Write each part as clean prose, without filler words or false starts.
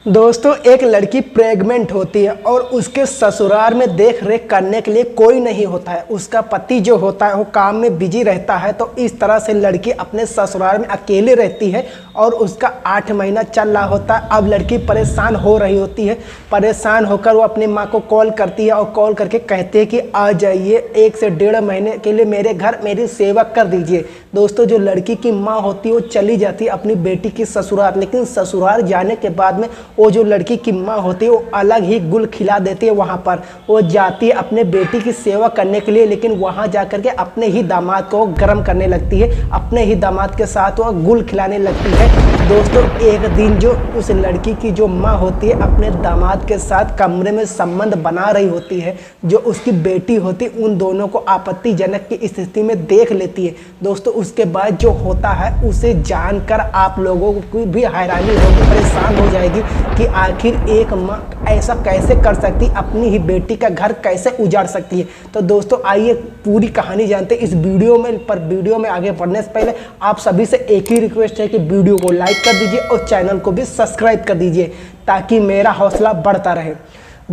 दोस्तों, एक लड़की प्रेग्नेंट होती है और उसके ससुराल में देख रेख करने के लिए कोई नहीं होता है। उसका पति जो होता है वो काम में बिजी रहता है। तो इस तरह से लड़की अपने ससुराल में अकेले रहती है और उसका 8 महीना चल रहा होता है। अब लड़की परेशान हो रही होती है। परेशान होकर वो अपनी माँ को कॉल करती है और कॉल करके कहती है कि आ जाइए, 1 से 1.5 महीने के लिए मेरे घर मेरी सेवा कर दीजिए। दोस्तों, जो लड़की की माँ होती है वो चली जाती है अपनी बेटी की ससुराल, लेकिन ससुराल जाने के बाद में वो जो लड़की की माँ होती है वो अलग ही गुल खिला देती है। वहाँ पर वो जाती है अपने बेटी की सेवा करने के लिए, लेकिन वहाँ जा कर के अपने ही दामाद को गर्म करने लगती है, अपने ही दामाद के साथ वो गुल खिलाने लगती है। दोस्तों, एक दिन जो उस लड़की की जो माँ होती है अपने दामाद के साथ कमरे में संबंध बना रही होती है, जो उसकी बेटी होती है उन दोनों को आपत्तिजनक की स्थिति में देख लेती है। दोस्तों, उसके बाद जो होता है उसे जानकर आप लोगों को भी हैरानी होगी, परेशान हो जाएगी कि आखिर एक माँ ऐसा कैसे कर सकती, अपनी ही बेटी का घर कैसे उजाड़ सकती है। तो दोस्तों, आइए पूरी कहानी जानते हैं इस वीडियो में। पर वीडियो में आगे बढ़ने से पहले आप सभी से एक ही रिक्वेस्ट है कि वीडियो को लाइक कर दीजिए और चैनल को भी सब्सक्राइब कर दीजिए ताकि मेरा हौसला बढ़ता रहे।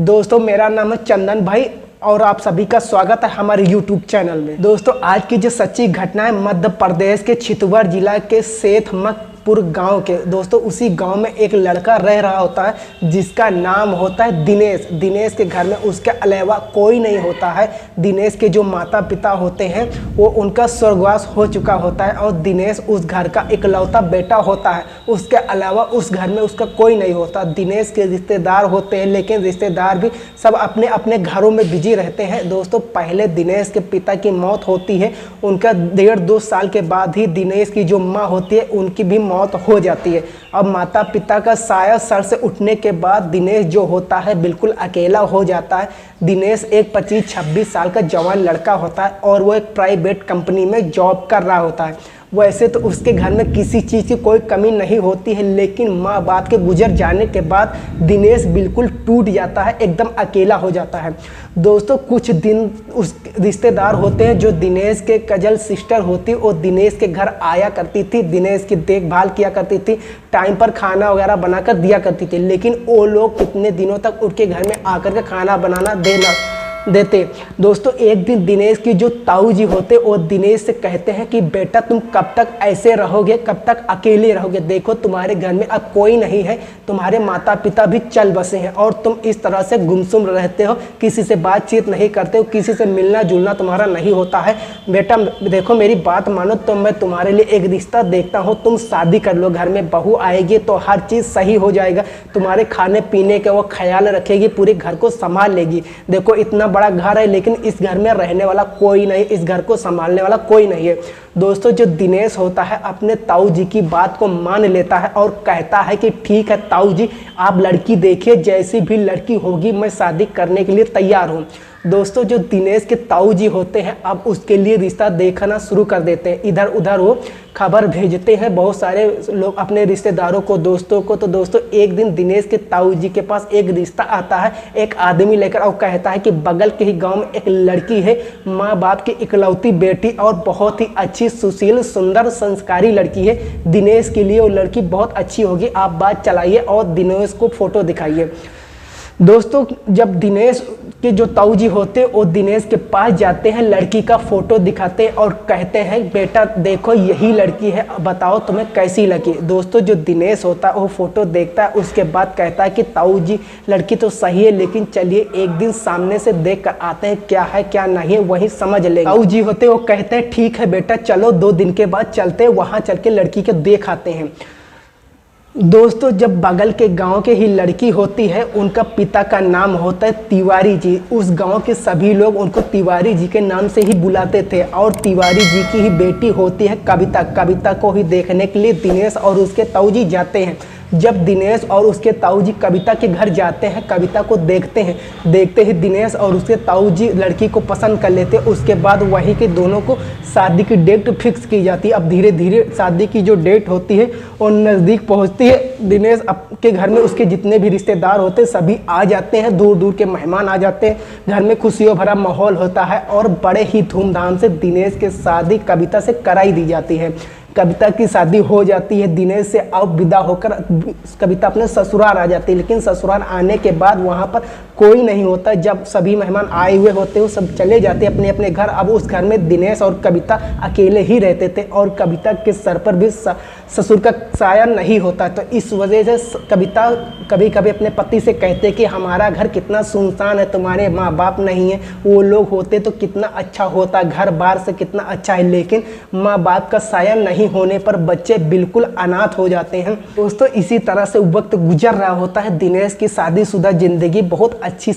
दोस्तों, मेरा नाम है चंदन भाई और आप सभी का स्वागत है हमारे YouTube चैनल में। दोस्तों, आज की जो सच्ची घटना है मध्य प्रदेश के छितवर जिला के सेठमपुर गांव के। दोस्तों, उसी गांव में एक लड़का रह रहा होता है जिसका नाम होता है दिनेश। दिनेश के घर में उसके अलावा कोई नहीं होता है। दिनेश के जो माता पिता होते हैं वो उनका स्वर्गवास हो चुका होता है और दिनेश उस घर का इकलौता बेटा होता है। उसके अलावा उस घर में उसका कोई नहीं होता। दिनेश के रिश्तेदार होते हैं, लेकिन रिश्तेदार भी सब अपने अपने घरों में बिजी रहते हैं। दोस्तों, पहले दिनेश के पिता की मौत होती है, उनका 1.5-2 साल के बाद ही दिनेश की जो माँ होती है उनकी भी मौत हो जाती है। अब माता पिता का साया सर से उठने के बाद दिनेश जो होता है बिल्कुल अकेला हो जाता है। दिनेश एक 25-26 साल का जवान लड़का होता है और वो एक प्राइवेट कंपनी में जॉब कर रहा होता है। वैसे तो उसके घर में किसी चीज़ की कोई कमी नहीं होती है, लेकिन माँ बाप के गुजर जाने के बाद दिनेश बिल्कुल टूट जाता है, एकदम अकेला हो जाता है। दोस्तों, कुछ दिन उस रिश्तेदार होते हैं जो दिनेश के कजल सिस्टर होती और दिनेश के घर आया करती थी, दिनेश की देखभाल किया करती थी, टाइम पर खाना वगैरह बनाकर दिया करती थी। लेकिन वो लोग कितने दिनों तक उनके घर में आकर के खाना बनाना देते। दोस्तों, एक दिन दिनेश की जो ताऊ जी होते वो दिनेश से कहते हैं कि बेटा तुम कब तक ऐसे रहोगे, कब तक अकेले रहोगे? देखो तुम्हारे घर में अब कोई नहीं है, तुम्हारे माता पिता भी चल बसे हैं और तुम इस तरह से गुमसुम रहते हो, किसी से बातचीत नहीं करते हो, किसी से मिलना जुलना तुम्हारा नहीं होता है। बेटा देखो मेरी बात मानो, तो मैं तुम्हारे लिए एक रिश्ता देखता हूँ, तुम शादी कर लो, घर में बहू आएगी तो हर चीज़ सही हो जाएगा, तुम्हारे खाने पीने का वो ख्याल रखेगी, पूरे घर को संभाल लेगी। देखो इतना बड़ा घर है लेकिन इस घर में रहने वाला कोई नहीं, इस घर को संभालने वाला कोई नहीं है। दोस्तों, जो दिनेश होता है अपने ताऊ जी की बात को मान लेता है और कहता है कि ठीक है ताऊ जी, आप लड़की देखिए, जैसी भी लड़की होगी मैं शादी करने के लिए तैयार हूँ। दोस्तों, जो दिनेश के ताऊ जी होते हैं अब उसके लिए रिश्ता देखना शुरू कर देते हैं। इधर उधर वो खबर भेजते हैं बहुत सारे लोग अपने रिश्तेदारों को, दोस्तों को। तो दोस्तों, एक दिन दिनेश के ताऊ जी के पास एक रिश्ता आता है, एक आदमी लेकर, और कहता है कि बगल के ही गांव में एक लड़की है, माँ बाप की इकलौती बेटी और बहुत ही अच्छी, सुशील, सुंदर, संस्कारी लड़की है। दिनेश के लिए वो लड़की बहुत अच्छी होगी, आप बात चलाइए और दिनेश को फोटो दिखाइए। दोस्तों, जब दिनेश के जो ताऊ जी होते वो दिनेश के पास जाते हैं, लड़की का फोटो दिखाते हैं और कहते हैं बेटा देखो यही लड़की है, बताओ तुम्हें कैसी लगी। दोस्तों, जो दिनेश होता है वो फोटो देखता है, उसके बाद कहता है कि ताऊ जी लड़की तो सही है, लेकिन चलिए एक दिन सामने से देख कर आते हैं, क्या है क्या नहीं है वही समझ लेंगे। ताऊ जी होते वो कहते हैं ठीक है बेटा, चलो 2 दिन के बाद चलते हैं, वहाँ चल के लड़की को देख आते हैं। दोस्तों, जब बगल के गांव के ही लड़की होती है, उनका पिता का नाम होता है तिवारी जी। उस गांव के सभी लोग उनको तिवारी जी के नाम से ही बुलाते थे और तिवारी जी की ही बेटी होती है कविता। कविता को ही देखने के लिए दिनेश और उसके ताऊ जी जाते हैं। जब दिनेश और उसके ताऊ जी कविता के घर जाते हैं, कविता को देखते हैं, देखते ही दिनेश और उसके ताऊ जी लड़की को पसंद कर लेते हैं। उसके बाद वहीं के दोनों को शादी की डेट फिक्स की जाती है। अब धीरे धीरे शादी की जो डेट होती है वो नज़दीक पहुंचती है। दिनेश के घर में उसके जितने भी रिश्तेदार होते हैं सभी आ जाते हैं, दूर दूर के मेहमान आ जाते हैं, घर में खुशियों भरा माहौल होता है और बड़े ही धूमधाम से दिनेश की शादी कविता से कराई दी जाती है। कविता की शादी हो जाती है दिनेश से, अब विदा होकर कविता अपने ससुराल आ जाती है। लेकिन ससुराल आने के बाद वहाँ पर कोई नहीं होता। जब सभी मेहमान आए हुए होते हैं सब चले जाते अपने अपने घर। अब उस घर में दिनेश और कविता अकेले ही रहते थे और कविता के सर पर भी ससुर का साया नहीं होता। तो इस वजह से कविता कभी कभी अपने पति से कहते कि हमारा घर कितना सुनसान है, तुम्हारे माँ बाप नहीं है, वो लोग होते तो कितना अच्छा होता, घर बार से कितना अच्छा है। लेकिन माँ बाप का साया नहीं होने पर बच्चे बिल्कुल अनाथ हो जाते हैं। दोस्तों इसी तरह से वक्त गुजर रहा होता है। दिनेश की शादीशुदा जिंदगी बहुत अच्छी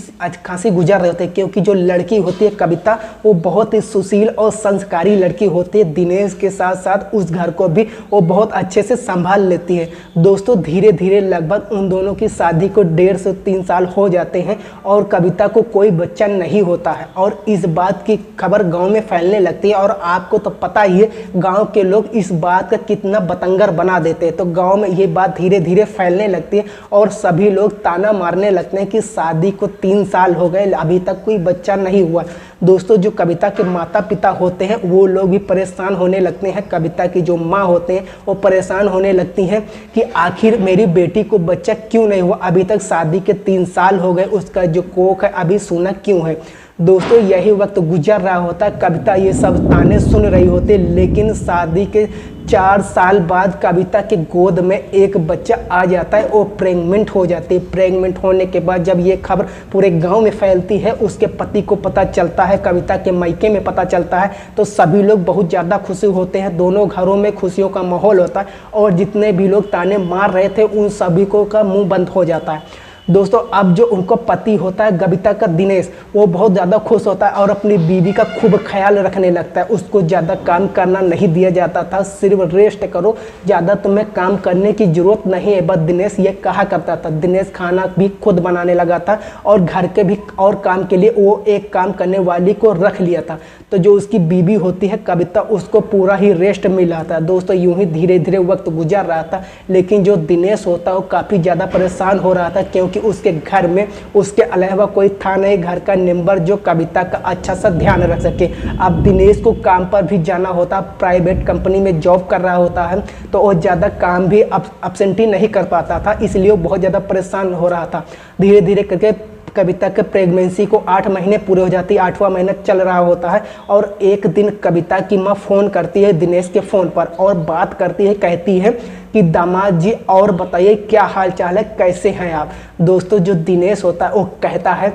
खासी गुजर रही होती है, क्योंकि जो लड़की होती है कविता वो बहुत ही सुशील और संस्कारी लड़की होती है। दिनेश के साथ साथ उस घर को भी वो बहुत अच्छे से संभाल लेती है। दोस्तों धीरे धीरे लगभग उन दोनों की शादी को 1.5 से 3 साल हो जाते हैं और कविता को कोई बच्चा नहीं होता है। और इस बात की खबर गांव में फैलने लगती है। और आपको तो पता ही है गांव के लोग इस बात का कितना बतंगर बना देते हैं। तो गांव में ये बात धीरे धीरे फैलने लगती है और सभी लोग ताना मारने लगते हैं कि शादी को 3 साल हो गए, अभी तक कोई बच्चा नहीं हुआ। दोस्तों जो कविता के माता पिता होते हैं वो लोग भी परेशान होने लगते हैं। कविता की जो माँ होते हैं वो परेशान होने लगती हैं कि आखिर मेरी बेटी को बच्चा क्यों नहीं हुआ, अभी तक शादी के 3 साल हो गए, उसका जो कोख है अभी सूना क्यों है। दोस्तों यही वक्त गुजर रहा होता, कविता ये सब ताने सुन रही होती। लेकिन शादी के 4 साल बाद कविता के गोद में एक बच्चा आ जाता है, वो प्रेग्नेंट हो जाती है। प्रेग्नेंट होने के बाद जब ये खबर पूरे गांव में फैलती है, उसके पति को पता चलता है, कविता के मायके में पता चलता है, तो सभी लोग बहुत ज़्यादा खुशी होते हैं। दोनों घरों में खुशियों का माहौल होता है और जितने भी लोग ताने मार रहे थे उन सभी को का मुँह बंद हो जाता है। दोस्तों अब जो उनको पति होता है कविता का दिनेश, वो बहुत ज़्यादा खुश होता है और अपनी बीवी का खूब ख्याल रखने लगता है। उसको ज़्यादा काम करना नहीं दिया जाता था, सिर्फ रेस्ट करो, ज़्यादा तुम्हें काम करने की ज़रूरत नहीं है, बस दिनेश ये कहा करता था। दिनेश खाना भी खुद बनाने लगा था और घर के भी और काम के लिए वो एक काम करने वाली को रख लिया था। तो जो उसकी बीवी होती है कविता, उसको पूरा ही रेस्ट मिला था। दोस्तों यूं ही धीरे धीरे वक्त गुजर रहा था। लेकिन जो दिनेश होता है वो काफ़ी ज़्यादा परेशान हो रहा था, क्योंकि उसके घर में उसके अलावा कोई था नहीं घर का मेंबर जो कविता का अच्छा सा ध्यान रख सके। अब दिनेश को काम पर भी जाना होता, प्राइवेट कंपनी में जॉब कर रहा होता है, तो वो ज़्यादा काम भी अब्सेंटी नहीं कर पाता था, इसलिए वो बहुत ज़्यादा परेशान हो रहा था। धीरे धीरे करके कविता के प्रेगनेंसी को 8 महीने पूरे हो जाती है, 8वां महीना चल रहा होता है। और एक दिन कविता की माँ फ़ोन करती है दिनेश के फ़ोन पर और बात करती है, कहती है कि दामाद जी और बताइए क्या हाल चाल है, कैसे हैं आप। दोस्तों जो दिनेश होता है वो कहता है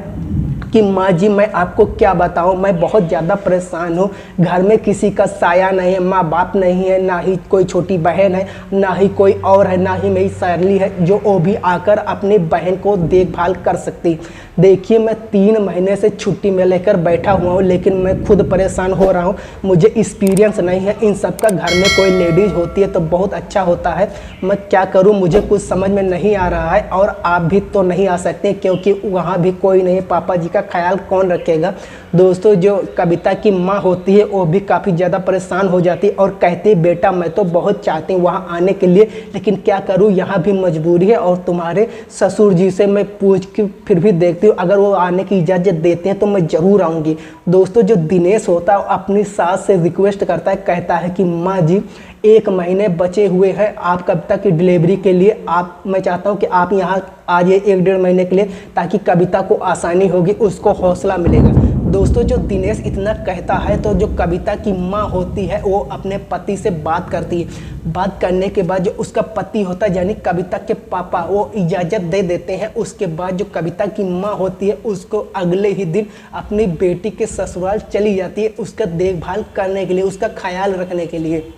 कि माँ जी मैं आपको क्या बताऊँ, मैं बहुत ज़्यादा परेशान हूँ, घर में किसी का साया नहीं है, माँ बाप नहीं है, ना ही कोई छोटी बहन है, ना ही कोई और है, ना ही मेरी सहेली है जो वो भी आकर अपनी बहन को देखभाल कर सकती। देखिए मैं 3 महीने से छुट्टी में लेकर बैठा हुआ हूँ, लेकिन मैं खुद परेशान हो रहा हूँ, मुझे एक्सपीरियंस नहीं है इन सब का। घर में कोई लेडीज़ होती है तो बहुत अच्छा होता है, मैं क्या करूँ मुझे कुछ समझ में नहीं आ रहा है। और आप भी तो नहीं आ सकते क्योंकि वहाँ भी कोई नहीं, पापा जी का ख्याल कौन रखेगा। दोस्तों जो कविता की माँ होती है वो भी काफ़ी ज़्यादा परेशान हो जाती है और कहती है बेटा मैं तो बहुत चाहती हूँ वहाँ आने के लिए, लेकिन क्या करूँ यहाँ भी मजबूरी है और तुम्हारे ससुर जी से मैं पूछ के फिर भी देखती हूँ, अगर वो आने की इजाज़त देते हैं तो मैं ज़रूर आऊँगी। दोस्तों जो दिनेश होता है अपनी सास से रिक्वेस्ट करता है, कहता है कि माँ जी 1 महीने बचे हुए हैं आप कविता की डिलीवरी के लिए, मैं चाहता हूं कि आप यहां आ जाइए 1-1.5 महीने के लिए, ताकि कविता को आसानी होगी, उसको हौसला मिलेगा। दोस्तों जो दिनेश इतना कहता है तो जो कविता की माँ होती है वो अपने पति से बात करती है। बात करने के बाद जो उसका पति होता है यानी कविता के पापा, वो इजाज़त दे देते हैं। उसके बाद जो कविता की माँ होती है उसको अगले ही दिन अपनी बेटी के ससुराल चली जाती है, उसका देखभाल करने के लिए, उसका ख्याल रखने के लिए।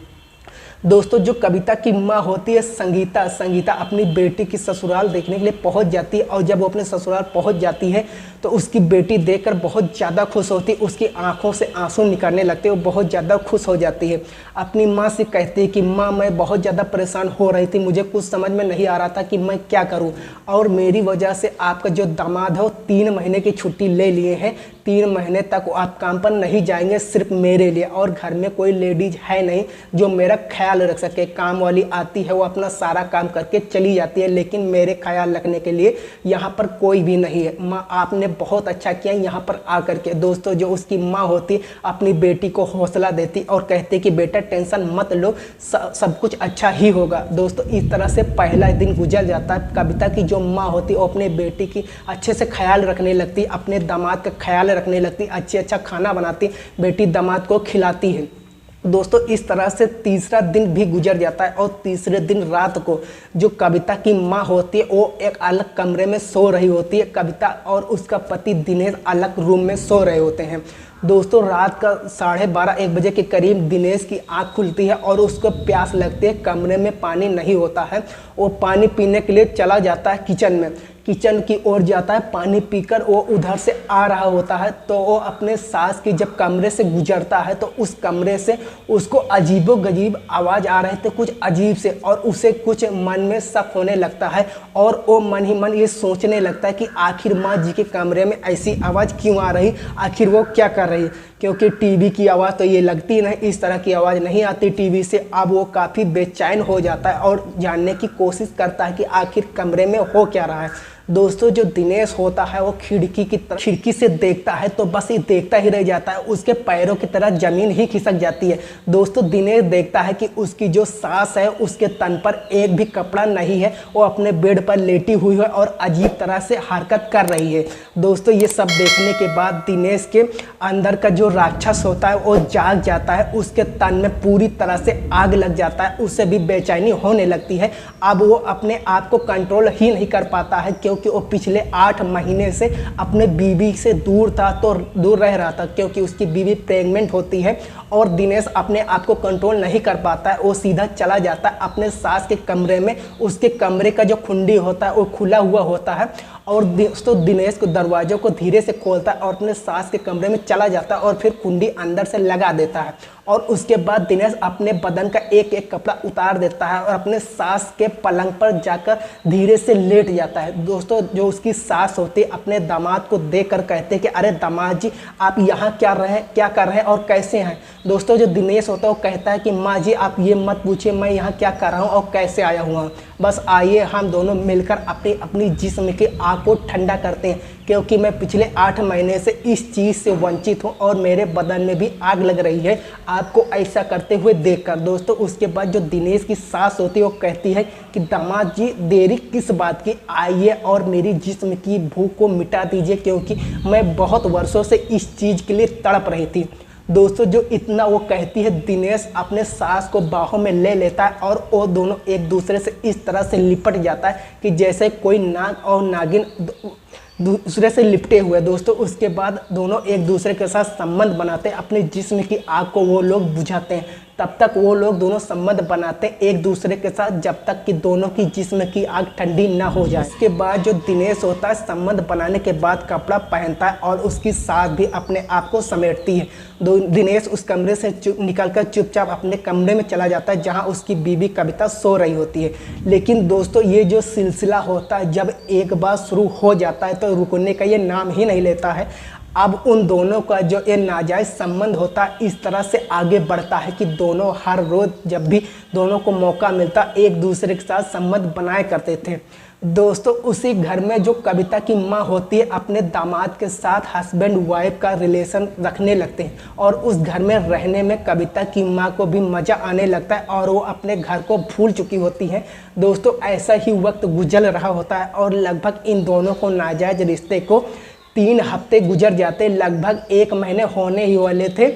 दोस्तों जो कविता की माँ होती है संगीता अपनी बेटी की ससुराल देखने के लिए पहुंच जाती है। और जब वो अपने ससुराल पहुंच जाती है तो उसकी बेटी देखकर बहुत ज़्यादा खुश होती है, उसकी आंखों से आंसू निकलने लगते हैं, वो बहुत ज़्यादा खुश हो जाती है। अपनी माँ से कहती है कि माँ मैं बहुत ज़्यादा परेशान हो रही थी, मुझे कुछ समझ में नहीं आ रहा था कि मैं क्या करूँ, और मेरी वजह से आपका जो दामाद है वो 3 महीने की छुट्टी ले लिए हैं, 3 महीने तक आप काम पर नहीं जाएंगे सिर्फ मेरे लिए, और घर में कोई लेडीज है नहीं जो मेरा ख्याल रख सके। काम वाली आती है, वो अपना सारा काम करके चली जाती है, लेकिन मेरे ख्याल रखने के लिए यहाँ पर कोई भी नहीं है। माँ आपने बहुत अच्छा किया यहाँ पर आकर के। दोस्तों जो उसकी माँ होती अपनी बेटी को हौसला देती और कहती कि बेटा टेंशन मत लो, सब कुछ अच्छा ही होगा। दोस्तों इस तरह से पहला दिन गुजर जाता है। कविता की जो माँ होती वो अपने बेटी की अच्छे से ख्याल रखने लगती, अपने दामाद का ख्याल रखने लगती, अच्छा खाना बनाती, बेटी दामाद को खिलाती है। दोस्तों इस तरह से तीसरा दिन भी गुजर जाता है, और तीसरे दिन रात को जो कविता की माँ होती है वो एक अलग कमरे में सो रही होती है। कविता और उसका पति दिनेश अलग रूम में सो रहे होते हैं। दोस्तों रात का 12:30-1 बजे के करीब दिनेश की आँख खुलती है और उसको प्यास लगती है। कमरे में पानी नहीं होता है, वो पानी पीने के लिए चला जाता है किचन में, किचन की ओर जाता है। पानी पीकर वो उधर से आ रहा होता है, तो वो अपने सास की जब कमरे से गुजरता है तो उस कमरे से उसको अजीबोगरीब आवाज़ आ रहे थे, कुछ अजीब से, और उसे कुछ मन में शक होने लगता है और वो मन ही मन ये सोचने लगता है कि आखिर माँ जी के कमरे में ऐसी आवाज़ क्यों आ रही, आखिर वो क्या कर रही, क्योंकि टीवी की आवाज़ तो ये लगती नहीं, इस तरह की आवाज़ नहीं आती टीवी से। अब वो काफ़ी बेचैन हो जाता है और जानने की कोशिश करता है कि आखिर कमरे में हो क्या रहा है। दोस्तों जो दिनेश होता है वो खिड़की से देखता है तो बस ये देखता ही रह जाता है, उसके पैरों की तरह ज़मीन ही खिसक जाती है। दोस्तों दिनेश देखता है कि उसकी जो सास है उसके तन पर एक भी कपड़ा नहीं है, वो अपने बेड पर लेटी हुई है और अजीब तरह से हरकत कर रही है। दोस्तों ये सब देखने के बाद दिनेश के अंदर का जो राक्षस होता है वो जाग जाता है, उसके तन में पूरी तरह से आग लग जाता है, उससे भी बेचैनी होने लगती है। अब वो अपने आप को कंट्रोल ही नहीं कर पाता है, क्योंकि वो पिछले 8 महीने से अपने बीवी से दूर था, तो दूर रह रहा था, क्योंकि उसकी बीवी प्रेग्नेंट होती है। और दिनेश अपने आप को कंट्रोल नहीं कर पाता है, वो सीधा चला जाता है अपने सास के कमरे में। उसके कमरे का जो कुंडी होता है वो खुला हुआ होता है, और दोस्तों दिनेश को दरवाज़ों को धीरे से खोलता है और अपने सास के कमरे में चला जाता है और फिर कुंडी अंदर से लगा देता है। और उसके बाद दिनेश अपने बदन का एक एक कपड़ा उतार देता है और अपने सास के पलंग पर जाकर धीरे से लेट जाता है। दोस्तों जो उसकी सास होती है अपने दामाद को देखकर कहते हैं कि अरे दामाद जी आप यहाँ क्या कर रहे हैं और कैसे हैं। दोस्तों जो दिनेश होता है वो कहता है कि माँ जी आप ये मत पूछिए मैं यहाँ क्या कर रहा हूँ और कैसे आया हुआ हूँ, बस आइए हम दोनों मिलकर अपनी अपनी जिस्म की आग को ठंडा करते हैं, क्योंकि मैं पिछले 8 महीने से इस चीज़ से वंचित हूँ और मेरे बदन में भी आग लग रही है आपको ऐसा करते हुए देखकर। दोस्तों उसके बाद जो दिनेश की सास होती है वो कहती है कि दामाद जी देरी किस बात की, आइए और मेरी जिस्म की भूख को मिटा दीजिए, क्योंकि मैं बहुत वर्षों से इस चीज़ के लिए तड़प रही थी। दोस्तों जो इतना वो कहती है दिनेश अपने सास को बाहों में ले लेता है और वो दोनों एक दूसरे से इस तरह से लिपट जाता है कि जैसे कोई नाग और नागिन दूसरे से लिपटे हुए। दोस्तों उसके बाद दोनों एक दूसरे के साथ संबंध बनाते हैं, अपने जिस्म की आग को वो लोग बुझाते हैं। तब तक वो लोग दोनों संबंध बनाते हैं एक दूसरे के साथ जब तक कि दोनों की जिस्म की आग ठंडी ना हो जाए। इसके बाद जो दिनेश होता है संबंध बनाने के बाद कपड़ा पहनता है और उसकी सास भी अपने आप को समेटती है। दिनेश उस कमरे से निकलकर चुपचाप अपने कमरे में चला जाता है जहां उसकी बीवी कविता सो रही होती है। लेकिन दोस्तों ये जो सिलसिला होता है जब एक बार शुरू हो जाता है तो रुकने का ये नाम ही नहीं लेता है। अब उन दोनों का जो ये नाजायज़ संबंध होता है इस तरह से आगे बढ़ता है कि दोनों हर रोज़ जब भी दोनों को मौका मिलता एक दूसरे के साथ संबंध बनाए करते थे। दोस्तों उसी घर में जो कविता की माँ होती है अपने दामाद के साथ हस्बैंड वाइफ का रिलेशन रखने लगते हैं और उस घर में रहने में कविता की माँ को भी मज़ा आने लगता है और वो अपने घर को भूल चुकी होती है। दोस्तों ऐसा ही वक्त गुजर रहा होता है और लगभग इन दोनों को नाजायज़ रिश्ते को 3 हफ्ते गुजर जाते, लगभग 1 महीने होने ही वाले थे।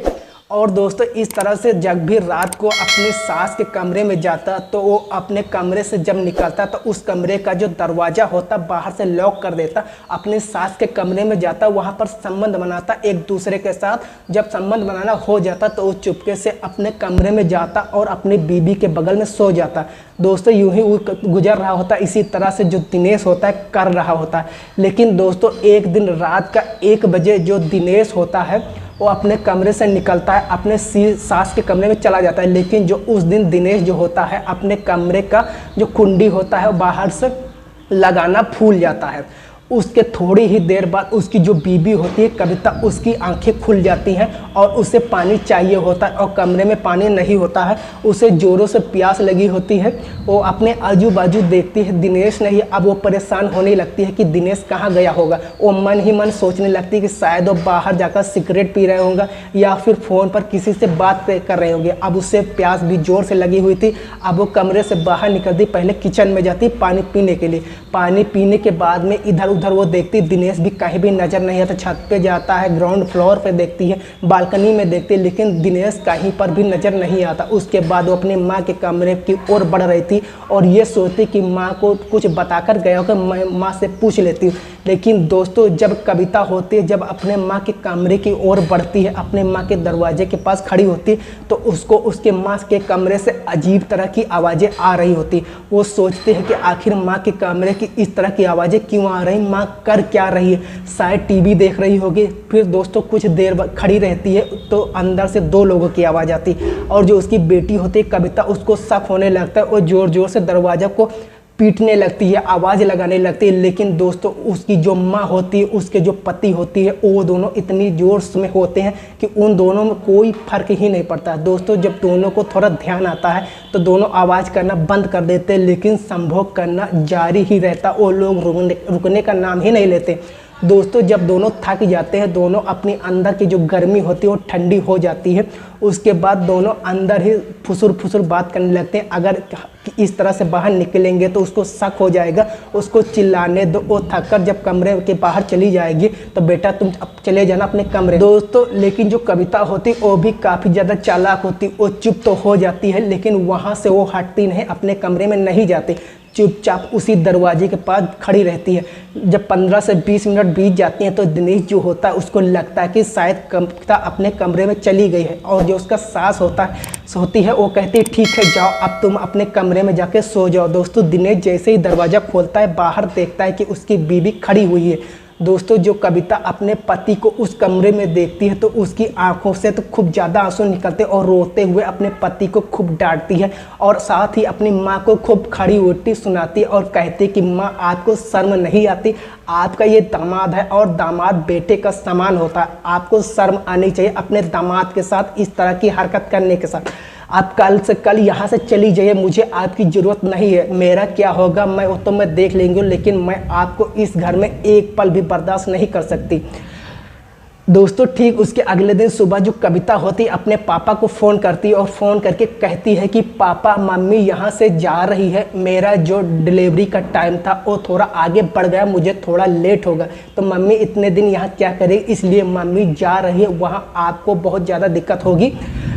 और दोस्तों इस तरह से जब भी रात को अपनी सास के कमरे में जाता तो वो अपने कमरे से जब निकलता तो उस कमरे का जो दरवाज़ा होता बाहर से लॉक कर देता, अपने सास के कमरे में जाता, वहाँ पर संबंध बनाता एक दूसरे के साथ। जब संबंध बनाना हो जाता तो वो चुपके से अपने कमरे में जाता और अपनी बीबी के बगल में सो जाता। दोस्तों यूं ही गुजर रहा होता, इसी तरह से जो दिनेश होता है कर रहा होता है। लेकिन दोस्तों एक दिन रात का 1 बजे जो दिनेश होता है वो अपने कमरे से निकलता है, अपने सास के कमरे में चला जाता है। लेकिन जो उस दिन दिनेश जो होता है अपने कमरे का जो कुंडी होता है बाहर से लगाना भूल जाता है। उसके थोड़ी ही देर बाद उसकी जो बीबी होती है कविता, उसकी आंखें खुल जाती हैं और उसे पानी चाहिए होता है और कमरे में पानी नहीं होता है। उसे ज़ोरों से प्यास लगी होती है। वो अपने आजू बाजू देखती है, दिनेश नहीं। अब वो परेशान होने लगती है कि दिनेश कहाँ गया होगा। वो मन ही मन सोचने लगती है कि शायद वो बाहर जाकर सिगरेट पी रहे होंगे या फिर फ़ोन पर किसी से बात कर रहे होंगे। अब उसे प्यास भी ज़ोर से लगी हुई थी। अब वो कमरे से बाहर निकलती, पहले किचन में जाती पानी पीने के लिए। पानी पीने के बाद में इधर उधर वो देखती, दिनेश भी कहीं भी नज़र नहीं आता। छत पे जाता है, ग्राउंड फ्लोर पे देखती है, बालकनी में देखती है, लेकिन दिनेश कहीं पर भी नज़र नहीं आता। उसके बाद वो अपनी माँ के कमरे की ओर बढ़ रही थी और ये सोचती कि माँ को कुछ बताकर गया होगा, मैं माँ से पूछ लेती हूँ। लेकिन दोस्तों, जब कविता होती है, जब अपने माँ के कमरे की ओर बढ़ती है, अपने माँ के दरवाजे के पास खड़ी होती है, तो उसको उसके माँ के कमरे से अजीब तरह की आवाज़ें आ रही होती। वो सोचते हैं कि आखिर माँ के कमरे की इस तरह की आवाज़ें क्यों आ रही, माँ कर क्या रही है, शायद टीवी देख रही होगी। फिर दोस्तों कुछ देर खड़ी रहती है तो अंदर से दो लोगों की आवाज़ आती और जो उसकी बेटी होती है कविता, उसको शक होने लगता है और ज़ोर ज़ोर से दरवाज़ा को पीटने लगती है, आवाज़ लगाने लगती है। लेकिन दोस्तों उसकी जो माँ होती है, उसके जो पति होती है, वो दोनों इतनी जोर में होते हैं कि उन दोनों में कोई फ़र्क ही नहीं पड़ता। दोस्तों जब दोनों को थोड़ा ध्यान आता है तो दोनों आवाज़ करना बंद कर देते हैं, लेकिन संभोग करना जारी ही रहता। वो लोग रुकने का नाम ही नहीं लेते। दोस्तों जब दोनों थक जाते हैं, दोनों अपनी अंदर की जो गर्मी होती है वो ठंडी हो जाती है। उसके बाद दोनों अंदर ही फुसुर फुसुर बात करने लगते हैं। अगर इस तरह से बाहर निकलेंगे तो उसको शक हो जाएगा, उसको चिल्लाने दो। वो थक कर जब कमरे के बाहर चली जाएगी तो बेटा तुम अब चले जाना अपने कमरे। दोस्तों लेकिन जो कविता होती वो भी काफ़ी ज़्यादा चालाक होती। वो चुप तो हो जाती है, लेकिन वहाँ से वो हटती नहीं, अपने कमरे में नहीं जाती, चुपचाप उसी दरवाजे के पास खड़ी रहती है। जब 15 से 20 मिनट बीत जाती हैं तो दिनेश जो होता है उसको लगता है कि शायद कविता अपने कमरे में चली गई है और जो उसका सास होती है वो कहती है ठीक है जाओ, अब तुम अपने कमरे में जाके सो जाओ। दोस्तों दिनेश जैसे ही दरवाज़ा खोलता है, बाहर देखता है कि उसकी बीवी खड़ी हुई है। दोस्तों जो कविता अपने पति को उस कमरे में देखती है तो उसकी आंखों से तो खूब ज़्यादा आंसू निकलते और रोते हुए अपने पति को खूब डांटती है और साथ ही अपनी माँ को खूब खड़ी उल्टी सुनाती है और कहती कि माँ आपको शर्म नहीं आती, आपका ये दामाद है और दामाद बेटे का समान होता है, आपको शर्म आनी चाहिए अपने दामाद के साथ इस तरह की हरकत करने के साथ। आप कल से कल यहाँ से चली जाइए, मुझे आपकी ज़रूरत नहीं है। मेरा क्या होगा मैं देख लेंगे, लेकिन मैं आपको इस घर में एक पल भी बर्दाश्त नहीं कर सकती। दोस्तों ठीक उसके अगले दिन सुबह जो कविता होती अपने पापा को फ़ोन करती है और फ़ोन करके कहती है कि पापा मम्मी यहाँ से जा रही है, मेरा जो डिलीवरी का टाइम था वो थोड़ा आगे बढ़ गया, मुझे थोड़ा लेट होगा, तो मम्मी इतने दिन यहाँ क्या करेगी, इसलिए मम्मी जा रही है, वहाँ आपको बहुत ज़्यादा दिक्कत होगी।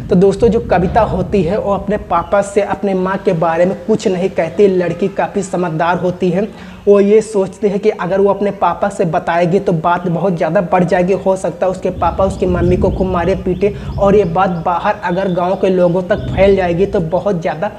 तो दोस्तों जो कविता होती है वो अपने पापा से अपने माँ के बारे में कुछ नहीं कहती। लड़की काफ़ी समझदार होती है। वो ये सोचते हैं कि अगर वो अपने पापा से बताएगी तो बात बहुत ज़्यादा बढ़ जाएगी, हो सकता है उसके पापा उसकी मम्मी को खूब मारे पीटे और ये बात बाहर अगर गांव के लोगों तक फैल जाएगी तो बहुत ज़्यादा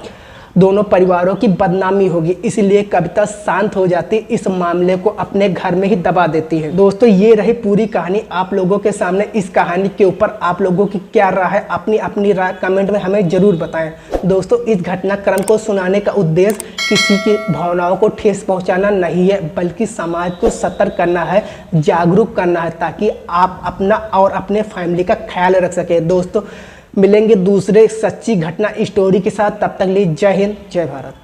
दोनों परिवारों की बदनामी होगी। इसलिए कविता शांत हो जाती, इस मामले को अपने घर में ही दबा देती है। दोस्तों ये रही पूरी कहानी आप लोगों के सामने। इस कहानी के ऊपर आप लोगों की क्या राय है, अपनी राय कमेंट में हमें ज़रूर बताएं। दोस्तों इस घटनाक्रम को सुनाने का उद्देश्य किसी की भावनाओं को ठेस पहुंचाना नहीं है, बल्कि समाज को सतर्क करना है, जागरूक करना है, ताकि आप अपना और अपने फैमिली का ख्याल रख सकें। दोस्तों मिलेंगे दूसरे सच्ची घटना स्टोरी के साथ, तब तक लिए जय हिंद जय भारत।